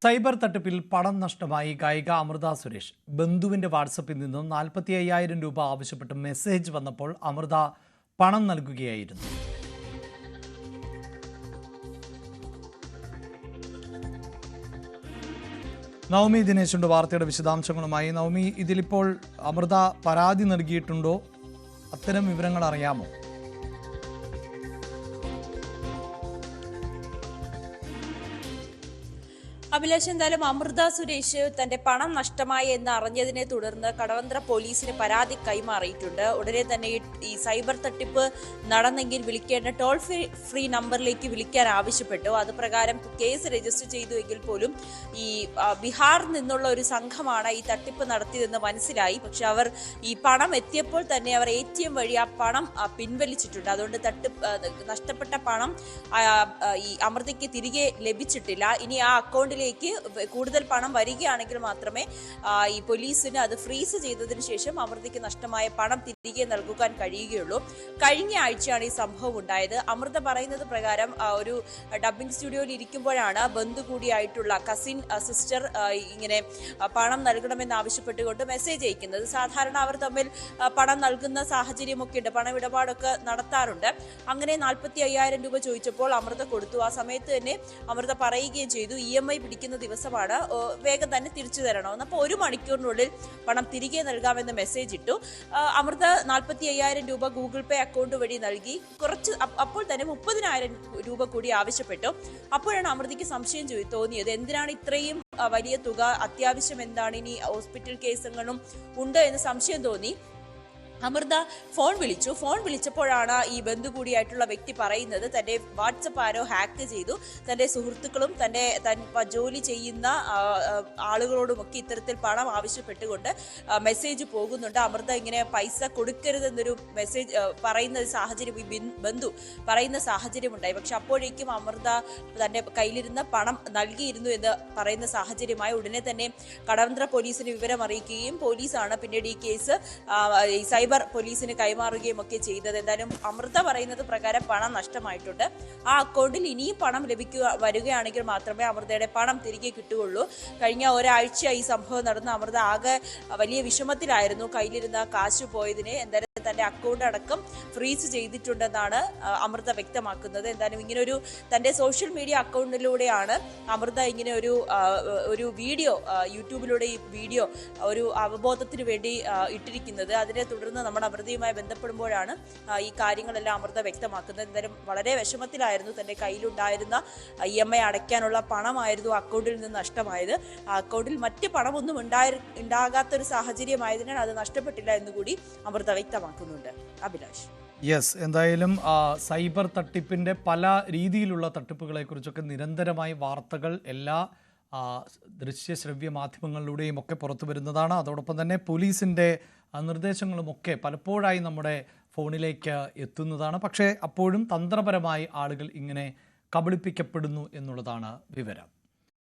Cyber തട്ടിപ്പിൽ പണം നഷ്ടമായി ഗായിക അമൃത സുരേഷ്. ബന്ധുവിന്റെ വാട്സപ്പിൽ നിന്നും 45,000 രൂപ ആവശ്യപ്പെട്ട് മെസ്സേജ് വന്നപ്പോൾ അമൃത പണം നൽകുകയായിരുന്നു. നവമി ദിനേശുണ്ട് വാർത്തയുടെ വിശദാംശങ്ങളുമായി. നവമി, ഇതിലിപ്പോൾ അമൃത പരാതി നൽകിയിട്ടുണ്ടോ? അത്തരം വിവരങ്ങൾ അറിയാമോ? അഭിലാഷ്, എന്തായാലും അമൃത സുരേഷ് തന്റെ പണം നഷ്ടമായി എന്ന് അറിഞ്ഞതിനെ തുടർന്ന് കടവന്ത്ര പോലീസിന് പരാതി കൈമാറിയിട്ടുണ്ട്. ഉടനെ തന്നെ ഈ സൈബർ തട്ടിപ്പ് നടന്നെങ്കിൽ വിളിക്കേണ്ട ടോൾ ഫ്രീ നമ്പറിലേക്ക് വിളിക്കാൻ ആവശ്യപ്പെട്ടു. അത് പ്രകാരം കേസ് രജിസ്റ്റർ ചെയ്തു എങ്കിൽ പോലും ഈ ബീഹാറിൽ നിന്നുള്ള ഒരു സംഘമാണ് ഈ തട്ടിപ്പ് നടത്തിയതെന്ന് മനസ്സിലായി. പക്ഷെ അവർ ഈ പണം എത്തിയപ്പോൾ തന്നെ അവർ ATM വഴി ആ പണം പിൻവലിച്ചിട്ടുണ്ട്. അതുകൊണ്ട് നഷ്ടപ്പെട്ട പണം ഈ അമൃതയ്ക്ക് തിരികെ ലഭിച്ചിട്ടില്ല. ഇനി ആ അക്കൗണ്ടിൽ കൂടുതൽ പണം വരികയാണെങ്കിൽ മാത്രമേ ഈ പോലീസിന് അത് ഫ്രീസ് ചെയ്തതിനു ശേഷം അമൃതയ്ക്ക് നഷ്ടമായ പണം തിരികെ നൽകാൻ കഴിയുകയുള്ളൂ. കഴിഞ്ഞ ആഴ്ചയാണ് ഈ സംഭവം ഉണ്ടായത്. അമൃത പറയുന്നത് പ്രകാരം ഒരു ഡബ്ബിംഗ് സ്റ്റുഡിയോയിൽ ഇരിക്കുമ്പോഴാണ് ബന്ധു കൂടിയായിട്ടുള്ള കസിൻ സിസ്റ്റർ ഇങ്ങനെ പണം നൽകണമെന്ന് ആവശ്യപ്പെട്ടുകൊണ്ട് മെസ്സേജ് അയക്കുന്നത്. സാധാരണ അവർ തമ്മിൽ പണം നൽകുന്ന സാഹചര്യമൊക്കെ ഉണ്ട്, പണമിടപാടൊക്കെ നടത്താറുണ്ട്. അങ്ങനെ 45,000 രൂപ ചോദിച്ചപ്പോൾ അമൃത കൊടുത്തു. ആ സമയത്ത് തന്നെ അമൃത പറയുകയും ചെയ്തു, EMI പിടിക്കുന്ന ദിവസമാണ്, വേഗം തന്നെ തിരിച്ചു തരണമെന്ന്. അപ്പോൾ 1 മണിക്കൂറിനുള്ളിൽ പണം തിരികെ നൽകാമെന്ന് മെസ്സേജ് ഇട്ടു. അമൃത 45,000 രൂപ ഗൂഗിൾ പേ അക്കൗണ്ട് വഴി നൽകി. അപ്പോൾ തന്നെ 30,000 രൂപ കൂടി ആവശ്യപ്പെട്ടു. അപ്പോഴാണ് അമൃതയ്ക്ക് സംശയം തോന്നിയത്. എന്തിനാണ് ഇത്രയും വലിയ തുക? അത്യാവശ്യം എന്താണ്? ഇനി ഹോസ്പിറ്റൽ കേസുകളും ഉണ്ട് എന്ന് സംശയം തോന്നി. അമൃത ഫോൺ വിളിച്ചപ്പോഴാണ് ഈ ബന്ധു കൂടിയായിട്ടുള്ള വ്യക്തി പറയുന്നത് തന്റെ വാട്സപ്പ് ആരോ ഹാക്ക് ചെയ്തു, തന്റെ സുഹൃത്തുക്കളും തന്റെ ജോലി ചെയ്യുന്ന ആളുകളോടുമൊക്കെ ഇത്തരത്തിൽ പണം ആവശ്യപ്പെട്ടുകൊണ്ട് മെസ്സേജ് പോകുന്നുണ്ട്. അമൃത ഇങ്ങനെ പൈസ കൊടുക്കരുതെന്നൊരു മെസ്സേജ് പറയുന്ന സാഹചര്യം, ഈ ബന്ധു പറയുന്ന സാഹചര്യം ഉണ്ടായി. പക്ഷെ അപ്പോഴേക്കും അമൃത തന്റെ കയ്യിലിരുന്ന പണം നൽകിയിരുന്നു എന്ന് പറയുന്ന സാഹചര്യമായി. ഉടനെ തന്നെ കടവന്ത്ര പോലീസിന് വിവരം അറിയിക്കുകയും പോലീസാണ് പിന്നീട് ഈ കേസ് സൈബർ പോലീസിന് കൈമാറുകയും ഒക്കെ ചെയ്തത്. എന്തായാലും അമൃത പറയുന്നത് പ്രകാരം പണം നഷ്ടമായിട്ടുണ്ട്. ആ അക്കൗണ്ടിൽ ഇനിയും പണം വരികയാണെങ്കിൽ മാത്രമേ അമൃതയുടെ പണം തിരികെ കിട്ടുകയുള്ളൂ. കഴിഞ്ഞ ഒരാഴ്ചയായി ഈ സംഭവം നടന്ന അമൃത ആകെ വലിയ വിഷമത്തിലായിരുന്നു. കയ്യിലിരുന്ന കാശ് പോയതിന് എന്തായാലും തന്റെ അക്കൗണ്ട് അടക്കം ഫ്രീസ് ചെയ്തിട്ടുണ്ടെന്നാണ് അമൃത വ്യക്തമാക്കുന്നത്. എന്തായാലും ഇങ്ങനൊരു തന്റെ സോഷ്യൽ മീഡിയ അക്കൗണ്ടിലൂടെയാണ് അമൃത ഇങ്ങനെ ഒരു വീഡിയോ, യൂട്യൂബിലൂടെ ഈ വീഡിയോ ഒരു അവബോധത്തിന് വേണ്ടി ഇട്ടിരിക്കുന്നത്. അതിനെ തുടർന്ന് നമ്മുടെ അമൃതയുമായി ബന്ധപ്പെടുമ്പോഴാണ് ഈ കാര്യങ്ങളെല്ലാം അമൃത വ്യക്തമാക്കുന്നത്. എന്തായാലും വളരെ വിഷമത്തിലായിരുന്നു. തന്റെ കയ്യിലുണ്ടായിരുന്ന EMI അടയ്ക്കാനുള്ള പണമായിരുന്നു അക്കൗണ്ടിൽ നിന്ന് നഷ്ടമായത്. ആ അക്കൗണ്ടിൽ മറ്റ് പണമൊന്നും ഉണ്ടാകാത്തൊരു സാഹചര്യമായതിനാൽ അത് നഷ്ടപ്പെട്ടില്ല എന്നുകൂടി അമൃത വ്യക്തമാക്കുന്നുണ്ട്. അഭിലാഷ്, യെസ്, എന്തായാലും സൈബർ തട്ടിപ്പിന്റെ പല രീതിയിലുള്ള തട്ടിപ്പുകളെ കുറിച്ചൊക്കെ നിരന്തരമായി വാർത്തകൾ എല്ലാ ദൃശ്യശ്രവ്യ മാധ്യമങ്ങളിലൂടെയും ഒക്കെ പുറത്തു വരുന്നതാണ്. അതോടൊപ്പം തന്നെ പോലീസിൻ്റെ നിർദ്ദേശങ്ങളുമൊക്കെ പലപ്പോഴായി നമ്മുടെ ഫോണിലേക്ക് എത്തുന്നതാണ്. പക്ഷേ അപ്പോഴും തന്ത്രപരമായി ആളുകൾ ഇങ്ങനെ കബളിപ്പിക്കപ്പെടുന്നു എന്നുള്ളതാണ് വിവരം.